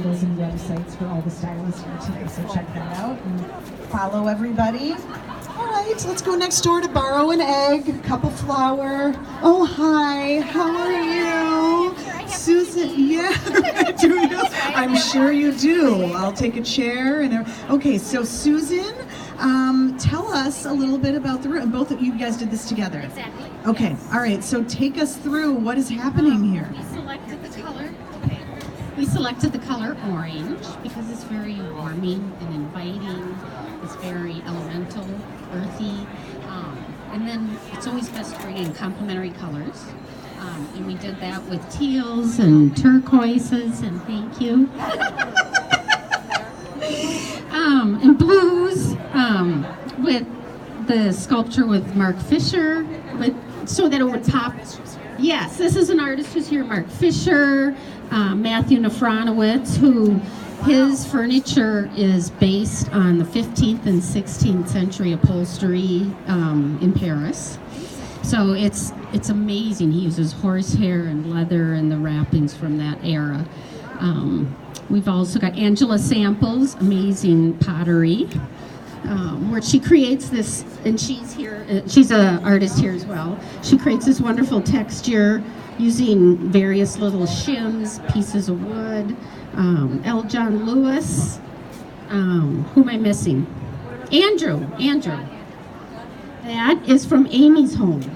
handles and websites for all the stylists here today, so check that out and follow everybody. All right, let's go next door to Borrow an Egg, cup of flour. Oh, hi, how are you? Susan, yeah, do you? I'm sure you do. I'll take a chair. Okay, so Susan, tell us a little bit about the room. Both of you guys did this together. Exactly. Okay, yes. All right, so take us through what is happening here. We selected the color. Okay. We selected the color orange because it's very warming and inviting. It's very elemental, earthy, and then it's always best to bring in complementary colors. And we did that with teals and turquoises, and thank you. And blues, with the sculpture with Mark Fisher, so that it would pop. Yes, this is an artist who's here, Mark Fisher, Matthew Nafranowitz, who his furniture is based on the 15th and 16th century upholstery in Paris. So it's amazing. He uses horsehair and leather and the wrappings from that era. We've also got Angela Samples, amazing pottery, where she creates this, and she's here, she's an artist here as well. She creates this wonderful texture using various little shims, pieces of wood. L. John Lewis, who am I missing? Andrew. That is from Amy's home. Full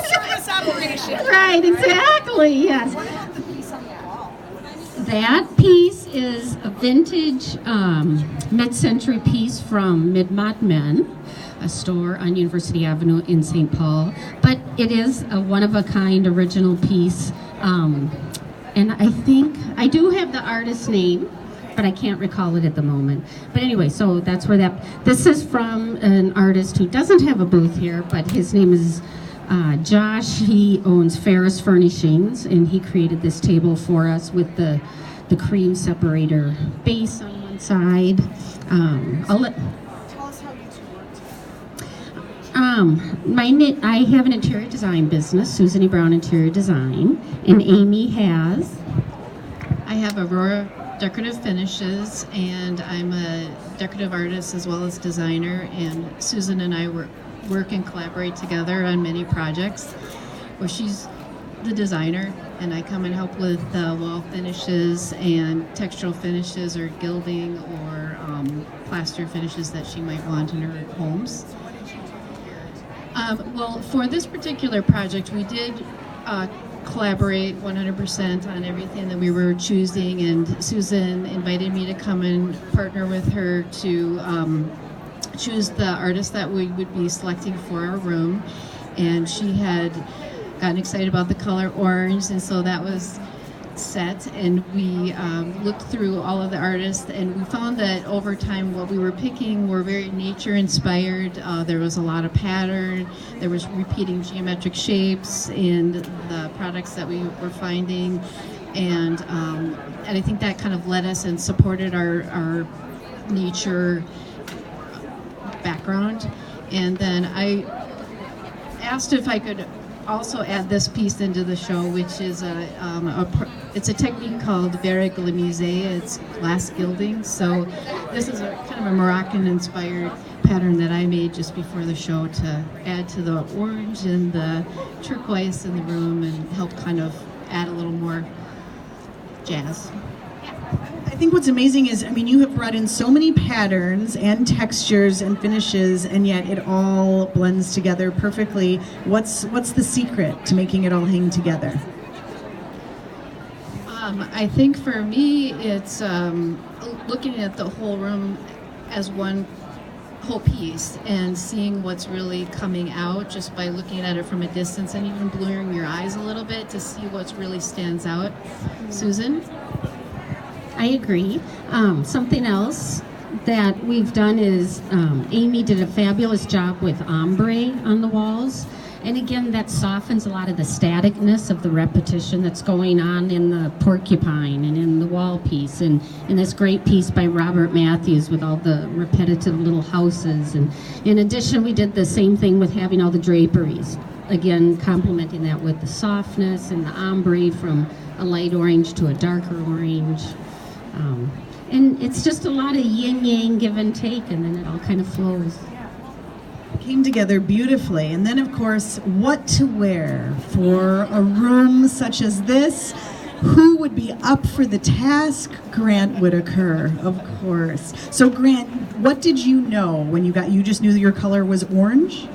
service operation. Right, exactly, yes. That piece is a vintage mid-century piece from Mid-Mod Men, a store on University Avenue in St. Paul. But it is a one-of-a-kind original piece. And I think, I do have the artist's name, but I can't recall it at the moment. But anyway, so that's where this is from an artist who doesn't have a booth here, but his name is Josh. He owns Ferris Furnishings, and he created this table for us with the cream separator base on one side. Tell us how you two work together. I have an interior design business, Susan E. Brown Interior Design, and Amy has. I have Aurora Decorative Finishes, and I'm a decorative artist as well as designer, and Susan and I work and collaborate together on many projects where she's the designer and I come and help with wall finishes and textural finishes or gilding or plaster finishes that she might want in her homes. Well, for this particular project, we did collaborate 100% on everything that we were choosing, and Susan invited me to come and partner with her to choose the artist that we would be selecting for our room. And she had gotten excited about the color orange, and so that was set, and we looked through all of the artists, and we found that over time what we were picking were very nature inspired. There was a lot of pattern, there was repeating geometric shapes in the products that we were finding, and I think that kind of led us and supported our nature background. And then I asked if I could also add this piece into the show, which is it's a technique called verre glamise. It's glass gilding. So this is a kind of a Moroccan-inspired pattern that I made just before the show to add to the orange and the turquoise in the room and help kind of add a little more jazz. I think what's amazing is, I mean, you have brought in so many patterns and textures and finishes, and yet it all blends together perfectly. What's the secret to making it all hang together? I think for me, it's looking at the whole room as one whole piece and seeing what's really coming out just by looking at it from a distance and even blurring your eyes a little bit to see what really stands out. Susan? I agree. Something else that we've done is Amy did a fabulous job with ombre on the walls. And again, that softens a lot of the staticness of the repetition that's going on in the porcupine and in the wall piece. And in this great piece by Robert Matthews with all the repetitive little houses. And in addition, we did the same thing with having all the draperies. Again, complementing that with the softness and the ombre from a light orange to a darker orange. And it's just a lot of yin-yang, give and take, and then it all kind of flows. Came together beautifully. And then, of course, what to wear for a room such as this. Who would be up for the task? Grant Whittaker, of course. So Grant, what did you know when you just knew that your color was orange?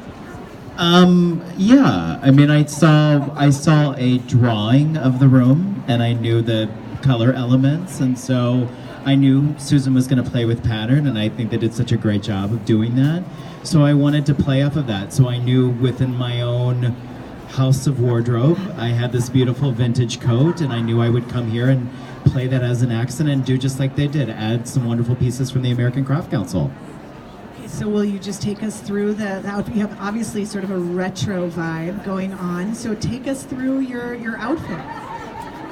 Yeah, I mean, I saw a drawing of the room, and I knew the color elements, and so I knew Susan was going to play with pattern, and I think they did such a great job of doing that. So I wanted to play off of that. So I knew within my own house of wardrobe, I had this beautiful vintage coat, and I knew I would come here and play that as an accent and do just like they did, add some wonderful pieces from the American Craft Council. So will you just take us through the outfit? You have obviously sort of a retro vibe going on, so take us through your outfit.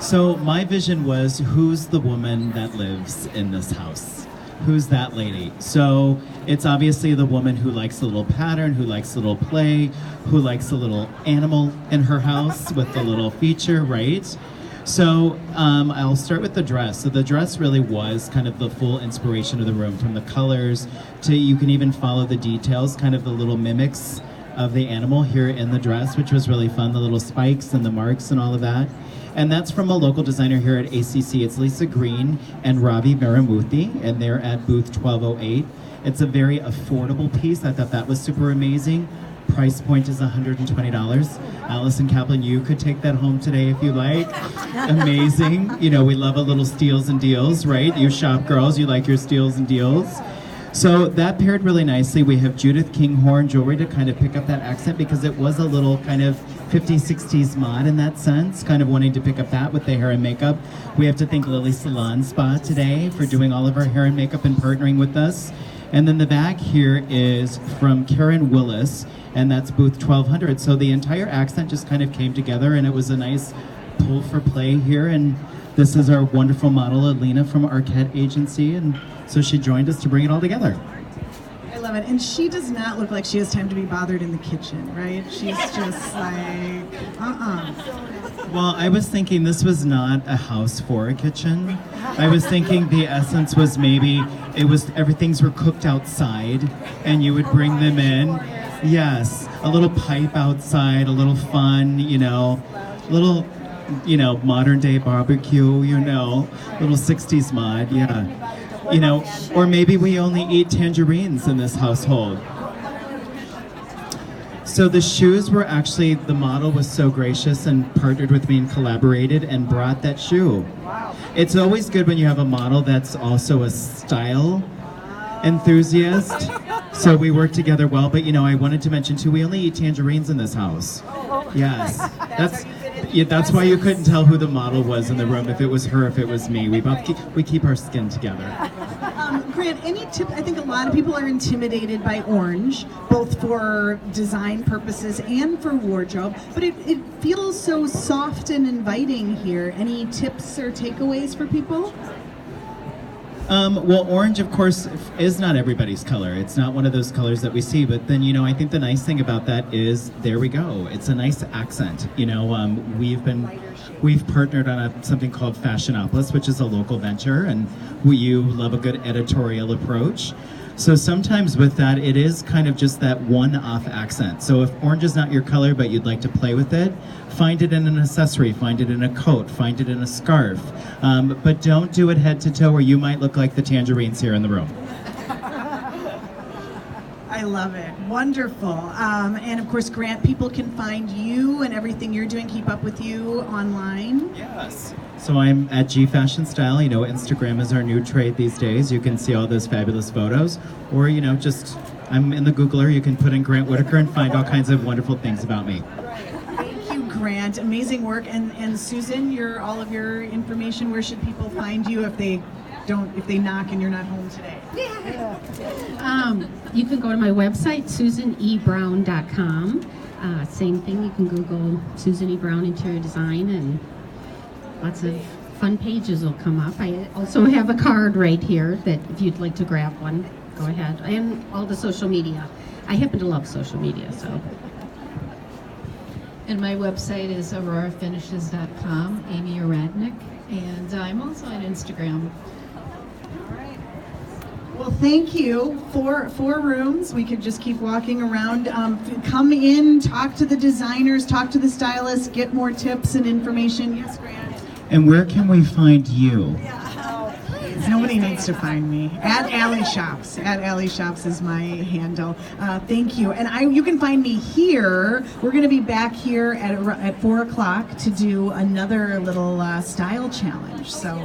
So my vision was, who's the woman that lives in this house? Who's that lady? So it's obviously the woman who likes a little pattern, who likes a little play, who likes a little animal in her house with the little feature, right? So I'll start with the dress. So the dress really was kind of the full inspiration of the room, from the colors to, you can even follow the details, kind of the little mimics of the animal here in the dress, which was really fun, the little spikes and the marks and all of that. And that's from a local designer here at ACC. It's Lisa Green and Ravi Maramuthi, and they're at booth 1208. It's a very affordable piece. I thought that was super amazing. Price point is $120. Allison Kaplan, you could take that home today if you like. Amazing. You know, we love a little steals and deals, right? You shop girls, you like your steals and deals. So that paired really nicely. We have Judith Kinghorn jewelry to kind of pick up that accent, because it was a little kind of 50s, 60s mod in that sense, kind of wanting to pick up that with the hair and makeup. We have to thank Lily Salon Spa today for doing all of our hair and makeup and partnering with us. And then the back here is from Karen Willis, and that's booth 1200. So the entire accent just kind of came together, and it was a nice pull for play here. And this is our wonderful model, Alina from Arquette Agency, and so she joined us to bring it all together. I love it. And she does not look like she has time to be bothered in the kitchen, right? She's just like, Well, I was thinking this was not a house for a kitchen. I was thinking the essence was maybe everything's were cooked outside, and you would bring them in. Yes, a little pipe outside, a little fun, little, modern day barbecue, little 60s mod, yeah. Or maybe we only eat tangerines in this household. So the shoes were actually, the model was so gracious and partnered with me and collaborated and brought that shoe. It's always good when you have a model that's also a style enthusiast. So we work together well, but I wanted to mention too, we only eat tangerines in this house. Yes, that's why you couldn't tell who the model was in the room, if it was her, if it was me. We keep our skin together. Grant, any tip? I think a lot of people are intimidated by orange, both for design purposes and for wardrobe, but it feels so soft and inviting here. Any tips or takeaways for people? Well, orange, of course, is not everybody's color. It's not one of those colors that we see, but then, I think the nice thing about that is, there we go. It's a nice accent. We've partnered on something called Fashionopolis, which is a local venture, and you love a good editorial approach. So sometimes with that, it is kind of just that one-off accent. So if orange is not your color, but you'd like to play with it, find it in an accessory, find it in a coat, find it in a scarf. But don't do it head to toe, or you might look like the tangerines here in the room. I love it. Wonderful. And of course, Grant, people can find you and everything you're doing, keep up with you online. Yes. So I'm at G Fashion Style. Instagram is our new trade these days. You can see all those fabulous photos. Or, I'm in the Googler. You can put in Grant Whittaker and find all kinds of wonderful things about me. Thank you, Grant. Amazing work. And Susan, all of your information, where should people find you if they knock and you're not home today? You can go to my website, susanebrown.com. Same thing, you can Google Susan E. Brown Interior Design, and lots of fun pages will come up. I also have a card right here that if you'd like to grab one, go ahead. And all the social media. I happen to love social media, so. And my website is aurorafinishes.com, Amy Ouradnik, and I'm also on Instagram. Well, thank you. Four rooms. We could just keep walking around. Come in, talk to the designers, talk to the stylists, get more tips and information. Yes, Grant? And where can we find you? Nobody needs to find me. At Alishops. At Alishops is my handle. Thank you. And you can find me here. We're going to be back here at 4 o'clock to do another little style challenge. So.